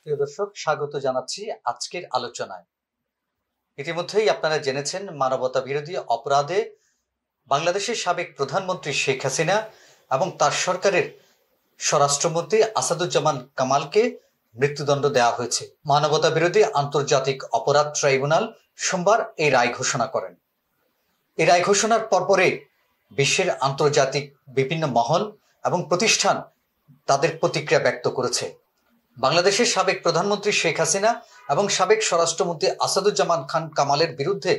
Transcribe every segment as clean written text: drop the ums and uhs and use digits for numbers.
প্রিয় দর্শক, স্বাগত জানাচ্ছি আজকের আলোচনায়। ইতিমধ্যেই আপনারা জেনেছেন, মানবতা বিরোধী অপরাধে বাংলাদেশের সাবেক প্রধানমন্ত্রী শেখ হাসিনা এবং তার সরকারের স্বরাষ্ট্রমন্ত্রী আসাদুজ্জামান কামালকে মৃত্যুদণ্ড দেওয়া হয়েছে। মানবতা বিরোধী আন্তর্জাতিক অপরাধ ট্রাইব্যুনাল সোমবার এই রায় ঘোষণা করেন। এই রায় ঘোষণার পরপরে বিশ্বের আন্তর্জাতিক বিভিন্ন মহল এবং প্রতিষ্ঠান তাদের প্রতিক্রিয়া ব্যক্ত করেছে। বাংলাদেশের সাবেক প্রধানমন্ত্রী শেখ হাসিনা এবং সাবেক স্বরাষ্ট্রমন্ত্রী আসাদুজ্জামান খান কামালের বিরুদ্ধে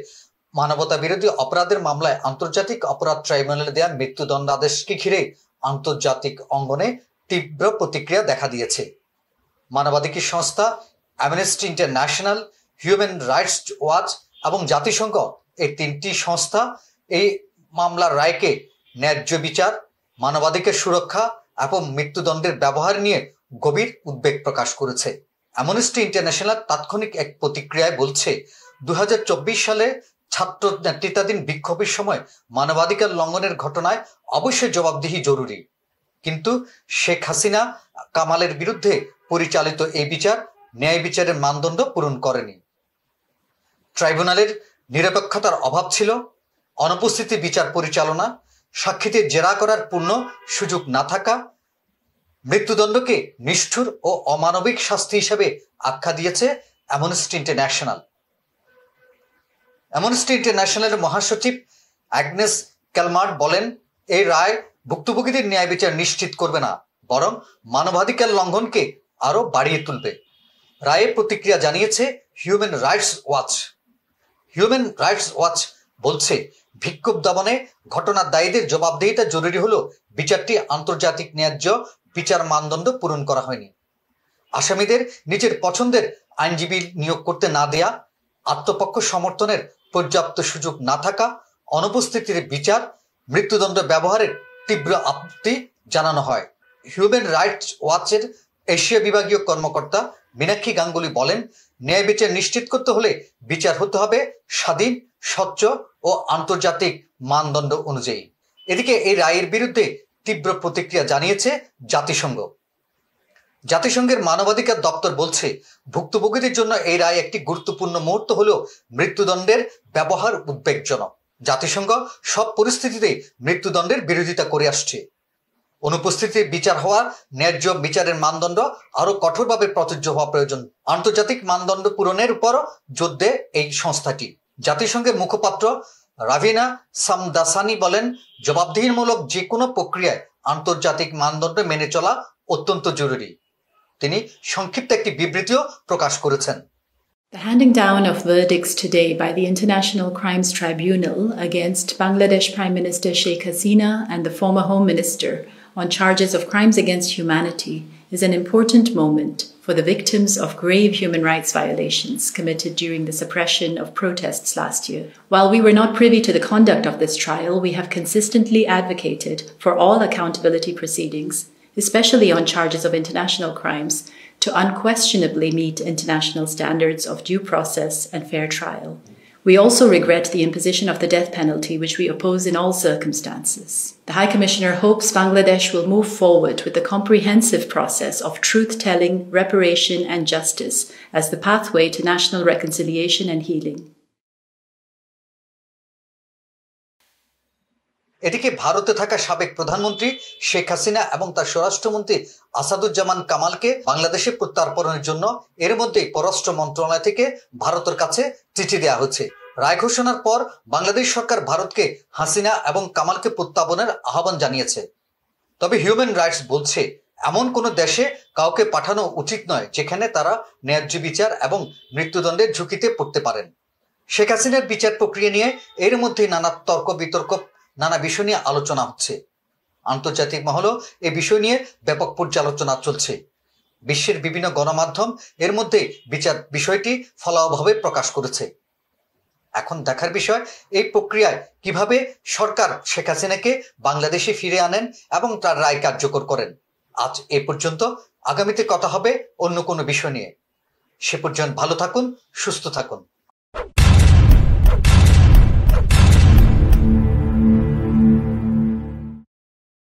মানবতা বিরোধী অপরাধের মামলায় আন্তর্জাতিক অপরাধ ট্রাইব্যুনালে দেওয়া মৃত্যুদণ্ডাদেশকে ঘিরে আন্তর্জাতিক অঙ্গনে তীব্র প্রতিক্রিয়া দেখা দিয়েছে। মানবাধিকার সংস্থা amnesty international, human rights watch এবং জাতিসংঘ, এই তিনটি সংস্থা এই মামলার রায়কে ন্যায্য বিচার, মানবাধিকার সুরক্ষা এবং মৃত্যুদণ্ডের ব্যবহার নিয়ে গভীর উদ্বেগ প্রকাশ করেছে। অ্যামনেস্টি ইন্টারন্যাশনাল তাৎক্ষণিক এক প্রতিক্রিয়ায় বলছে, 2024 সালে ছাত্র নেতৃত্বাধীন বিক্ষোভের সময় মানবাধিকার লঙ্ঘনের ঘটনায় অবশ্যই জবাবদিহি জরুরি, কিন্তু শেখ হাসিনা কামালের বিরুদ্ধে পরিচালিত এই বিচার ন্যায় বিচারের মানদণ্ড পূরণ করেনি। ট্রাইব্যুনালের নিরপেক্ষতার অভাব ছিল, অনুপস্থিতি বিচার পরিচালনা, সাক্ষীদের জেরা করার পূর্ণ সুযোগ না থাকা, মৃত্যুদণ্ডকে নিষ্ঠুর ও অমানবিক শাস্তি হিসেবে আখ্যা দিয়েছে অ্যামনেস্টি ইন্টারন্যাশনাল। অ্যামনেস্টি ইন্টারন্যাশনালের মহাসচিব অ্যাগনেস ক্যালমার্ট বলেন, এই রায় ভুক্তভোগীদের ন্যায় বিচার নিশ্চিত করবে না, বরং মানবাধিকার লঙ্ঘনকে আরও বাড়িয়ে তুলবে। রায়ে প্রতিক্রিয়া জানিয়েছে human rights watch. Human rights watch বলছে, বিক্ষোভ দমনে ঘটনার দায়ীদের জবাবদিহিতা জরুরি হলেও বিচারটি আন্তর্জাতিক ন্যায্য বিচার মানদণ্ড পূরণ করা হয়নি। আসামিদের নিজের পছন্দের আইনজীবী নিয়োগ করতে না দেয়া, আত্মপক্ষ সমর্থনের পর্যাপ্ত সুযোগ না থাকা, অনুপস্থিতির বিচার, মৃত্যুদণ্ড ব্যবহারের তীব্র আপত্তি জানানো হয়। হিউম্যান রাইটস ওয়াচের এশিয়া বিভাগীয় কর্মকর্তা মীনাক্ষী গাঙ্গুলি বলেন, ন্যায় বিচার নিশ্চিত করতে হলে বিচার হতে হবে স্বাধীন, স্বচ্ছ ও আন্তর্জাতিক মানদণ্ড অনুযায়ী। এদিকে এই রায়ের বিরুদ্ধে তীব্র প্রতিক্রিয়া জানিয়েছে জাতিসংঘ। জাতিসংঘের মানবাধিকার দপ্তর বলছে, ভুক্তভোগীদের জন্য এই রায় একটি গুরুত্বপূর্ণ মুহূর্ত হলেও মৃত্যুদণ্ডের ব্যবহার উদ্বেগজনক। জাতিসংঘ সব পরিস্থিতিতে মৃত্যুদণ্ডের বিরোধিতা করে আসছে। অনুপস্থিতির বিচার হওয়ার ন্যায্য বিচারের মানদণ্ড আরও কঠোরভাবে প্রযোজ্য হওয়া প্রয়োজন। আন্তর্জাতিক মানদণ্ড পূরণের উপরও জোর দেয় এই সংস্থাটি। জাতিসংঘের মুখপাত্র রাভিনা সামদাসানি বলেন, জবাবদিহিমূলক যে কোনো প্রক্রিয়ায় আন্তর্জাতিক মানদণ্ড মেনে চলা অত্যন্ত জরুরি। তিনি সংক্ষিপ্ত একটি বিবৃতিও প্রকাশ করেছেন। The handing down of verdicts today by the International Crimes Tribunal against Bangladesh Prime Minister Sheikh Hasina and the former Home Minister on charges of crimes against humanity is an important moment for the victims of grave human rights violations committed during the suppression of protests last year. While we were not privy to the conduct of this trial, we have consistently advocated for all accountability proceedings, especially on charges of international crimes, to unquestionably meet international standards of due process and fair trial. We also regret the imposition of the death penalty, which we oppose in all circumstances. The High Commissioner hopes Bangladesh will move forward with the comprehensive process of truth-telling, reparation and justice as the pathway to national reconciliation and healing. এদিকে ভারতে থাকা সাবেক প্রধানমন্ত্রী শেখ হাসিনা এবং তার স্বরাষ্ট্রমন্ত্রী আসাদুজ্জামান কামালকে বাংলাদেশে প্রত্যার্পণের জন্য এর মধ্যেই পররাষ্ট্র মন্ত্রণালয় থেকে ভারতের কাছে চিঠি দেওয়া হয়েছে। রায় ঘোষণার পর বাংলাদেশ সরকার ভারতকে হাসিনা এবং কামালকে প্রত্যার্পণের আহ্বান জানিয়েছে। তবে হিউম্যান রাইটস বলছে, এমন কোনো দেশে কাউকে পাঠানো উচিত নয় যেখানে তারা ন্যায্য বিচার এবং মৃত্যুদণ্ডের ঝুঁকিতে পড়তে পারেন। শেখ হাসিনার বিচার প্রক্রিয়া নিয়ে এর মধ্যেই নানা তর্ক বিতর্ক, নানা বিষয় নিয়ে আলোচনা হচ্ছে। আন্তর্জাতিক মহলেও এই বিষয় নিয়ে ব্যাপক পর্যালোচনা চলছে। বিশ্বের বিভিন্ন গণমাধ্যম এর মধ্যে বিচার বিষয়টি ফলাওভাবে প্রকাশ করেছে। এখন দেখার বিষয়, এই প্রক্রিয়ায় কিভাবে সরকার শেখ হাসিনাকে বাংলাদেশে ফিরে আনেন এবং তার রায় কার্যকর করেন। আজ এ পর্যন্ত, আগামীতে কথা হবে অন্য কোনো বিষয় নিয়ে। সে পর্যন্ত ভালো থাকুন, সুস্থ থাকুন।